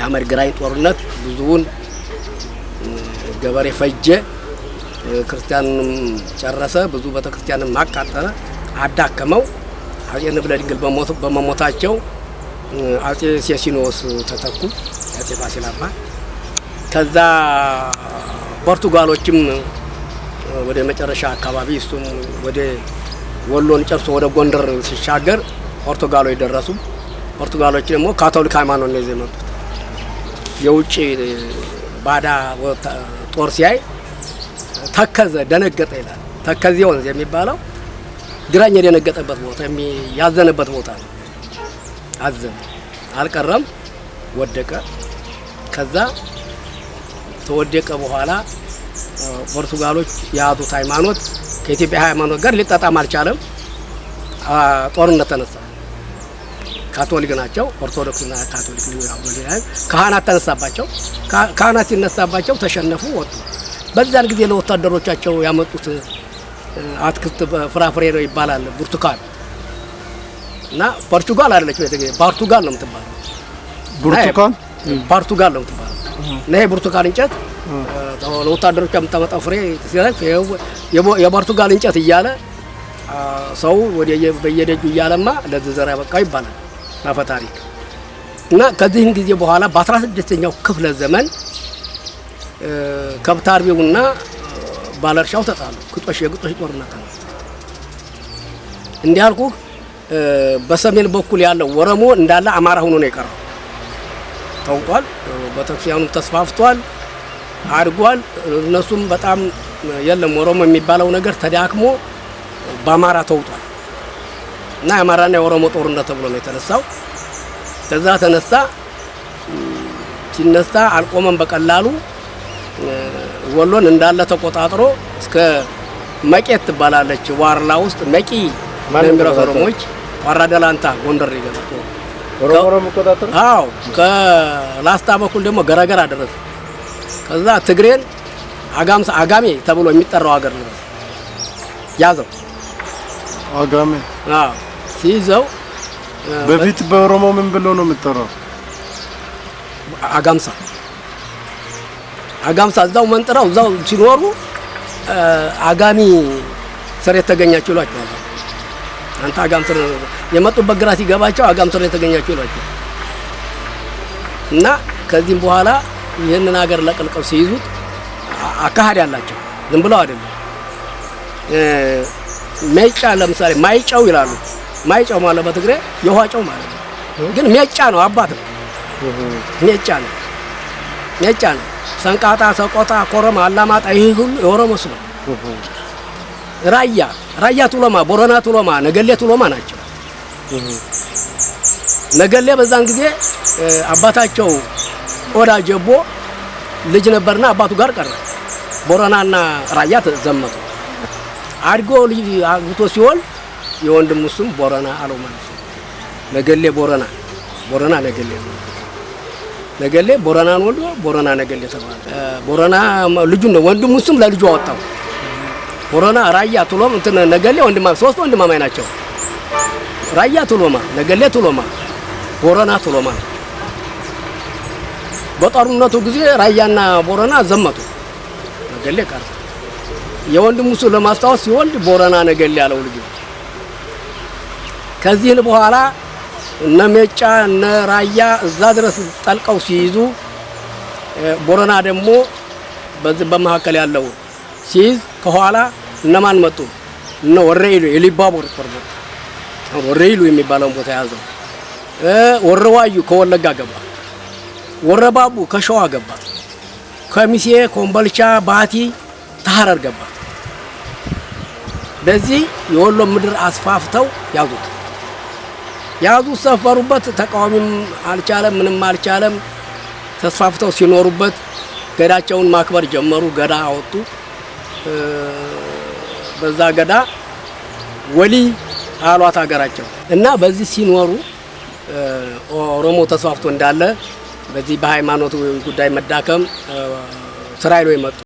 የአመድ ግራኝ ጦርነት ብዙውን ገበሬ ፈጀ፣ ክርስቲያኑንም ጨረሰ፣ ብዙ ቤተክርስቲያንን ማቃጠለ፣ አዳከመው። አጼ ንብለ ድንግል በመሞታቸው አጼ ሴሲኖስ ተተኩ፣ አጼ ፋሲል አባ። ከዛ ፖርቱጋሎችም ወደ መጨረሻ አካባቢ እሱም ወደ ወሎን ጨርሶ ወደ ጎንደር ሲሻገር ፖርቱጋሎች ደረሱ። ፖርቱጋሎች ደግሞ ካቶሊክ ሃይማኖት ነው ይዘው መጡት። የውጭ ባዳ ጦር ሲያይ ተከዘ፣ ደነገጠ ይላል። ተከዜ ወንዝ የሚባለው ግራኝ የደነገጠበት ቦታ ያዘነበት ቦታ ነው። አዘነ፣ አልቀረም፣ ወደቀ። ከዛ ተወደቀ በኋላ ፖርቱጋሎች የያዙት ሃይማኖት ከኢትዮጵያ ሃይማኖት ጋር ሊጣጣም አልቻለም። ጦርነት ተነሳ። ካቶሊክ ናቸው፣ ኦርቶዶክስና ካቶሊክ ካህናት ተነሳባቸው። ካህናት ሲነሳባቸው ተሸነፉ፣ ወጡ። በዛን ጊዜ ለወታደሮቻቸው ያመጡት አትክልት ፍራፍሬ ነው ይባላል፣ ብርቱካን እና ፖርቱጋል አይደለች ፖርቱጋል ነው የምትባለው። ብርቱካን ፖርቱጋል ነው የምትባለው። እና ይሄ ብርቱካን እንጨት ለወታደሮች የምታመጣው ፍሬ ሲላክ የፖርቱጋል እንጨት እያለ ሰው በየደጁ እያለማ ለዚህ ዘር ያበቃው ይባላል በታሪክ። እና ከዚህን ጊዜ በኋላ በ16ኛው ክፍለ ዘመን ከብት አርቢውና ባለእርሻው ተጣሉ። የግጦሽ ጦርነት ተነሳ። እንዲያልኩ በሰሜን በኩል ያለው ወረሞ እንዳለ አማራ ሆኖ ነው የቀረው። ታውቋል። ቤተክርስቲያኑ ተስፋፍቷል፣ አድጓል። እነሱም በጣም የለም ወረሞ የሚባለው ነገር ተዳክሞ በአማራ ተውጧል። እና የአማራና የኦሮሞ ጦርነት ተብሎ ነው የተነሳው። ከዛ ተነሳ። ሲነሳ አልቆመም በቀላሉ። ወሎን እንዳለ ተቆጣጥሮ እስከ መቄት ትባላለች ዋርላ ውስጥ መቂ ለሚራስ ኦሮሞዎች ዋራ ደላንታ ጎንደር ይገባል። ኦሮሞ መቆጣጠር? አዎ። ከላስታ በኩል ደግሞ ገረገር አደረሰ። ከዛ ትግሬን አጋሜ ተብሎ የሚጠራው ሀገር ነው ያዘው። አጋሜ? አዎ። ሲይዘው በፊት በኦሮሞ ምን ብሎ ነው የሚጠራው? አጋምሳ እዛው መንጥራው እዛው ሲኖሩ አጋሚ ስር የተገኛችሁ ይሏቸዋል። አንተ አጋም ስር የመጡበት ግራ ሲገባቸው አጋም ስር የተገኛችሁ ይሏቸዋል። እና ከዚህም በኋላ ይህንን ሀገር ለቅልቀው ሲይዙት አካሄድ ያላቸው ዝም ብለው አይደለም። ሜጫ ለምሳሌ ማይጫው ይላሉ። ማይጫው ማለት በትግሬ የውሃጫው ማለት ነው። ግን ሜጫ ነው፣ አባት ነው። ሜጫ ነው። ሰንቃጣ፣ ሰቆጣ፣ ኮረማ፣ አላማጣ ይሄ ሁሉ የኦሮሞ ስም ነው። ራያ ቱሎማ፣ ቦረና ቱሎማ፣ ነገሌ ቱሎማ ናቸው። ነገሌ በዛን ጊዜ አባታቸው ኦዳ ጀቦ ልጅ ነበርና አባቱ ጋር ቀረ። ቦረናና ራያ ተዘመቱ። አድጎ ልጅ አግብቶ ሲሆን የወንድሙ ስም ቦረና አለው ማለት ነው። ነገሌ ቦረና ነገሌ ቦረናን ወልዶ ቦረና ነገሌ ተባለ። ቦረና ልጁ ነው ወንድሙ ስም ለልጁ አወጣው። ቦረና፣ ራያ፣ ቱሎማ እንትን ነገሌ ሶስት ወንድማማች ናቸው። ራያ ቱሎማ፣ ነገሌ ቱሎማ፣ ቦረና ቱሎማ ነው። በጦርነቱ ጊዜ ራያና ቦረና ዘመቱ። ነገሌ ቀረ። የወንድሙ ስም ለማስታወስ ሲወልድ ቦረና ነገሌ ያለው ልጁ። ከዚህን በኋላ እነ ሜጫ እነ ራያ እዛ ድረስ ጠልቀው ሲይዙ ቦረና ደግሞ በዚህ በመካከል ያለው ሲይዝ ከኋላ እነማን መጡ? እነ ወረኢሉ የሊባቦር ጦርነት ወረኢሉ የሚባለውን ቦታ ያዘው። ወረዋዩ ከወለጋ ገባ። ወረባቡ ከሸዋ ገባ። ከሚሴ፣ ኮምቦልቻ፣ ባቲ፣ ሐረር ገባ። በዚህ የወሎ ምድር አስፋፍተው ያዙት። ሰፈሩበት። ተቃዋሚም አልቻለም፣ ምንም አልቻለም። ተስፋፍተው ሲኖሩበት ገዳቸውን ማክበር ጀመሩ። ገዳ አወጡ። በዛ ገዳ ወሊ አሏት ሀገራቸው እና በዚህ ሲኖሩ ኦሮሞ ተስፋፍቶ እንዳለ በዚህ በሃይማኖቱ ጉዳይ መዳከም ስራ ይለው ይመጡ